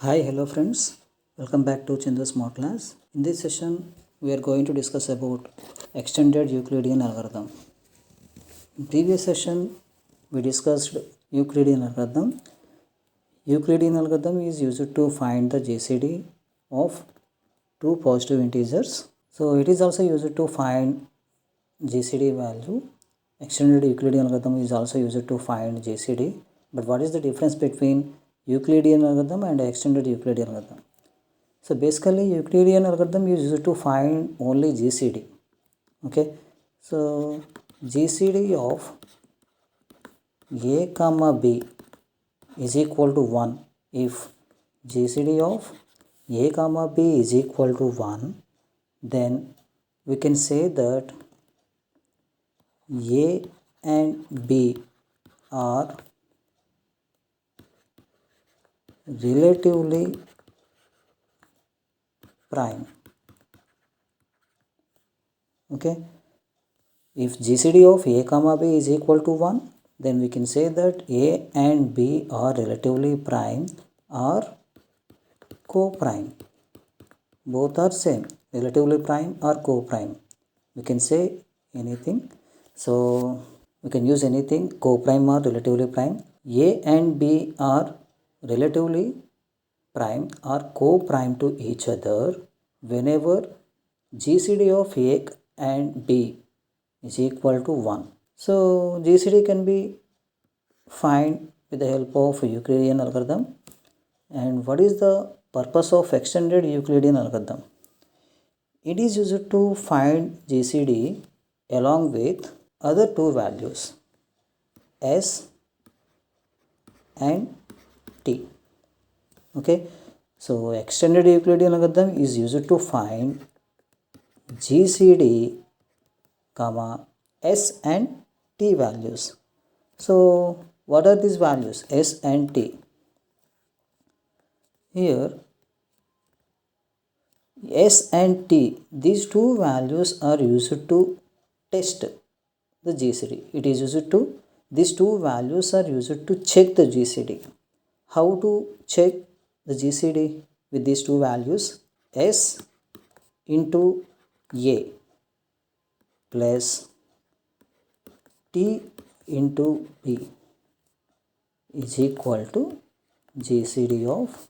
Hi, hello friends. Welcome back to Chindu Smart Class. In this session, we are going to discuss about extended Euclidean algorithm. In previous session, we discussed Euclidean algorithm. Euclidean algorithm is used to find the GCD of two positive integers. So it is also used to find GCD value. Extended Euclidean algorithm is also used to find GCD. But what is the difference between Euclidean algorithm and extended Euclidean algorithm? So basically Euclidean algorithm is used to find only GCD. Okay, so GCD of A comma B is equal to 1 if GCD of A comma B is equal to 1, then we can say that A and B are relatively prime. Okay, if GCD of A comma B is equal to 1, then we can say that A and B are relatively prime or co-prime. Both are same, relatively prime or co-prime. We can say anything. So we can use anything, co-prime or relatively prime. A and B are relatively prime or co-prime to each other whenever GCD of A and B is equal to 1. So GCD can be find with the help of Euclidean algorithm. And what is the purpose of extended Euclidean algorithm? It is used to find GCD along with other two values S and T. Okay, so extended Euclidean algorithm is used to find GCD comma S and T values. So what are these values S and T? Here S and T, these two values are used to test the GCD. It is used to, these two values are used to check the GCD. How to check the GCD with these two values? S into A plus T into B is equal to GCD of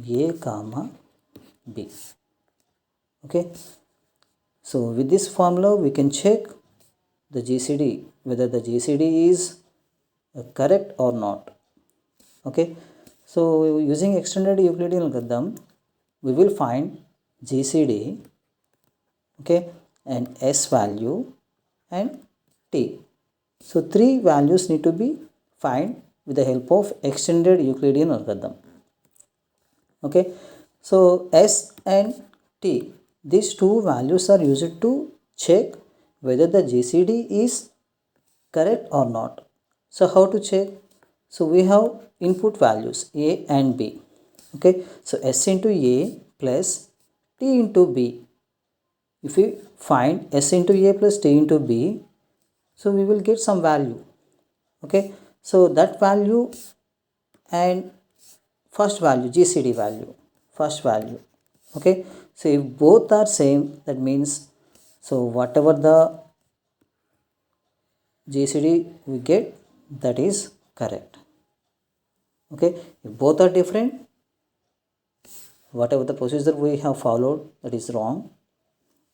A comma B. Okay, so with this formula we can check the GCD, whether the GCD is correct or not. Okay, so using extended Euclidean algorithm we will find GCD, okay, and S value and T. So three values need to be find with the help of extended Euclidean algorithm. Okay, so S and T, these two values are used to check whether the GCD is correct or not. So how to check? So we have input values A and B. Okay, so S into A plus T into B. If we find S into A plus T into B, so we will get some value. Okay, so that value and first value, GCD value, first value. Okay, so if both are same, that means so whatever the GCD we get, that is correct. Okay, if both are different, whatever the procedure we have followed, that is wrong.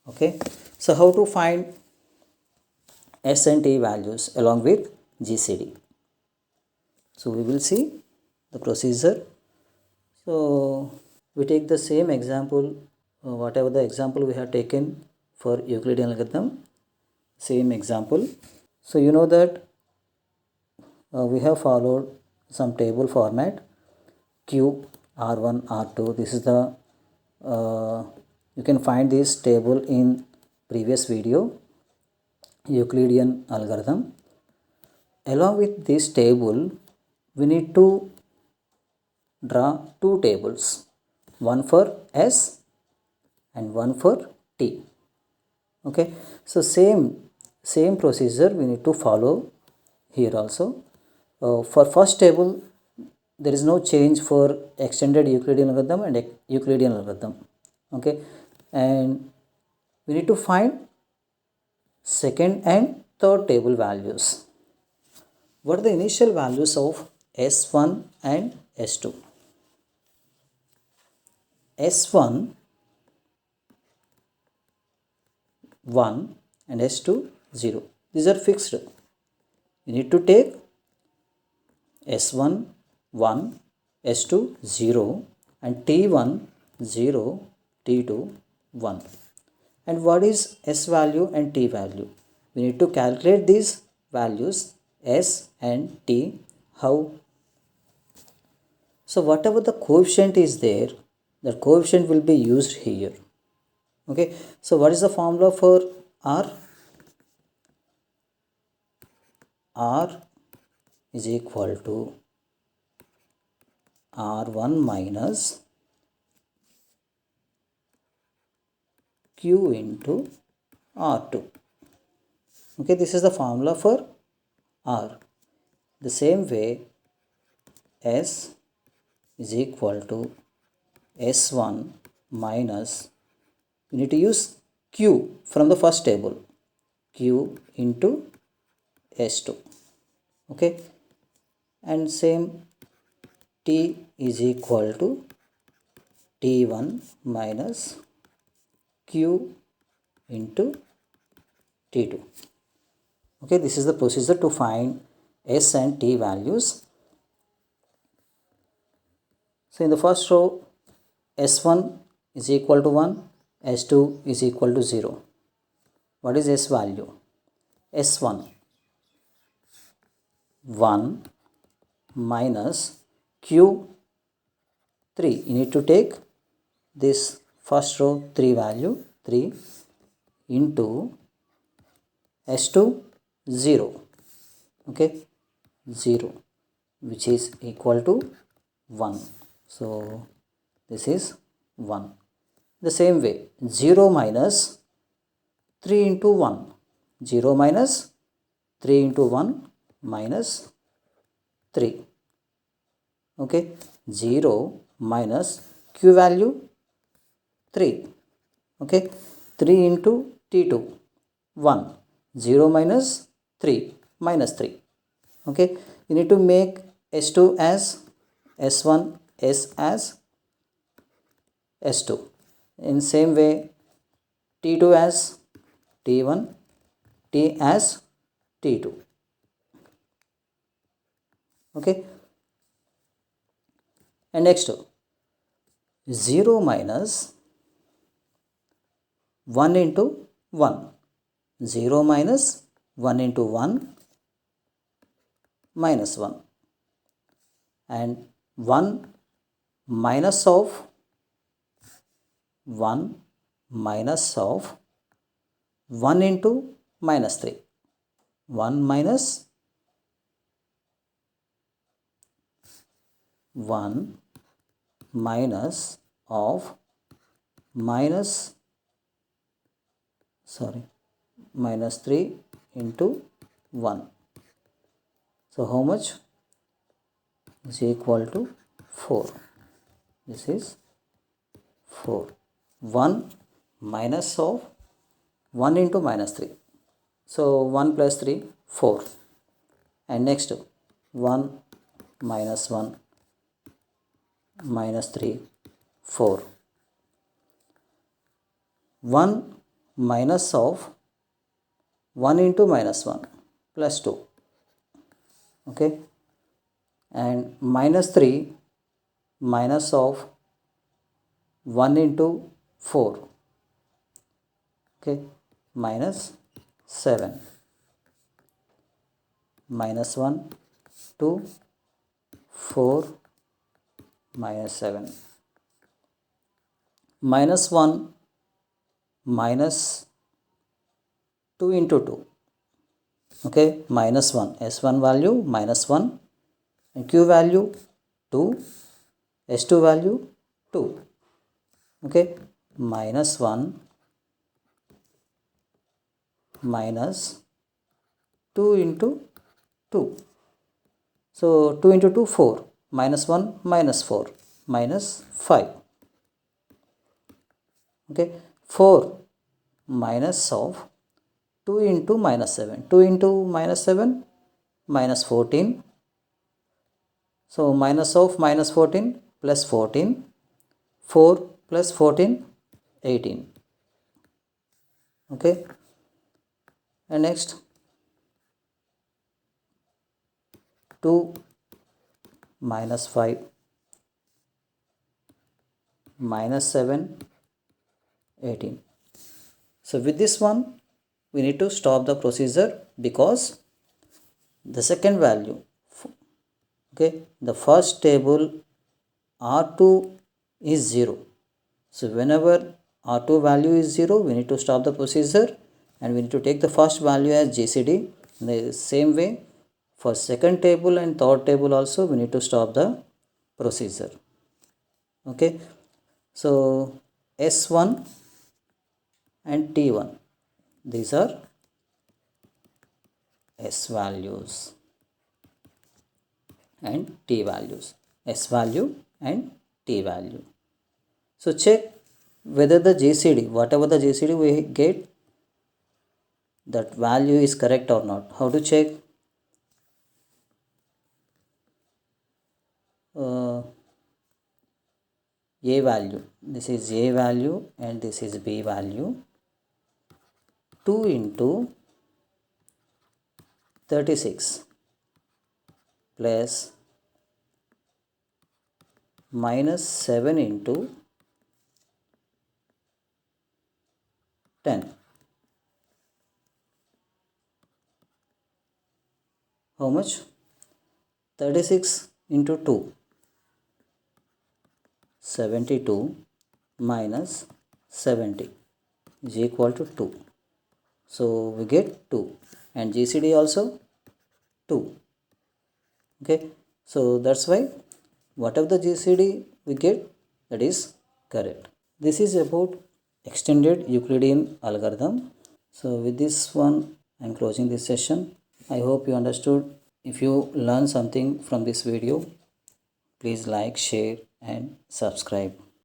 Okay, so how to find S and T values along with GCD? So we will see the procedure. So we take the same example, whatever the example we have taken for Euclidean algorithm, same example. So you know that we have followed some table format Q R1 R2. This is the you can find this table in previous video, Euclidean algorithm. Along with this table we need to draw two tables, one for S and one for T. Okay, so same procedure we need to follow here also. For first table, there is no change for extended Euclidean algorithm and Euclidean algorithm. Okay, and we need to find second and third table values. What are the initial values of S1 and S2? S1 1 and S2 0. These are fixed. You need to take S1 1, S2 0 and T1 0, T2 1. And what is S value and T value? We need to calculate these values S and T. How? So whatever the coefficient is there, the coefficient will be used here. Okay, so what is the formula for R? R is equal to R1 minus Q into R2. Okay, this is the formula for R. The same way, S is equal to S1 minus, you need to use Q from the first table, Q into S2. Okay, and same T is equal to T1 minus Q into T2. Okay, this is the procedure to find S and T values. So in the first row, S1 is equal to 1, S2 is equal to 0. What is S value? S1 1 minus Q 3. You need to take this first row 3 value 3 into S2 0. Okay, 0, which is equal to 1. So this is 1. The same way, 0 minus 3 into 1. 0 minus 3 into 1 minus 3. Okay, 0 minus Q value 3. Okay, 3 into T2 1. 0 minus 3 minus 3. Okay, you need to make S2 as S1, S as S2. In same way, T2 as T1, T as T2. Okay, and next 0 minus 1 into 1. 0 minus 1 into 1 minus 1, and 1 minus of 1 minus of 1 into minus 3. 1 minus 1 minus of minus minus 3 into 1. So how much? Is equal to 4. This is 4. 1 minus of 1 into minus 3. So 1 plus 3, 4. And next 1 minus 1 minus 3, 4. 1 minus of 1 into minus 1 plus 2. Okay, and minus 3 minus of 1 into 4. Okay, minus 7. Minus 1, 2, 4, minus 7. Minus 1 minus 2 into 2. Okay, minus 1. S1 value minus 1 and Q value 2, S2 value 2. Okay, minus 1 minus 2 into 2. So 2 into 2, 4. minus 1 minus 4 minus 5. Okay, 4 minus of 2 into minus 7. 2 into minus 7 minus 14. So minus of minus 14 plus 14. 4 plus 14 18. Okay, and next 2 minus 5 minus 7 18. So with this one we need to stop the procedure because the second value, okay, the first table R2 is 0. So whenever R2 value is 0, we need to stop the procedure and we need to take the first value as GCD. In the same way, for second table and third table also, we need to stop the procedure. Okay, so S1 and T1, these are S values and T values, S value and T value. So check whether the GCD, whatever the GCD we get, that value is correct or not. How to check? A value, this is A value and this is B value. 2 into 36 plus minus 7 into 10. How much? 36 into 2, 72 minus 70 is equal to 2. So we get 2 and GCD also 2. Okay, so that's why whatever the GCD we get, that is correct. This is about extended Euclidean algorithm. So with this one, I am closing this session. I hope you understood. If you learn something from this video, please like, share and subscribe.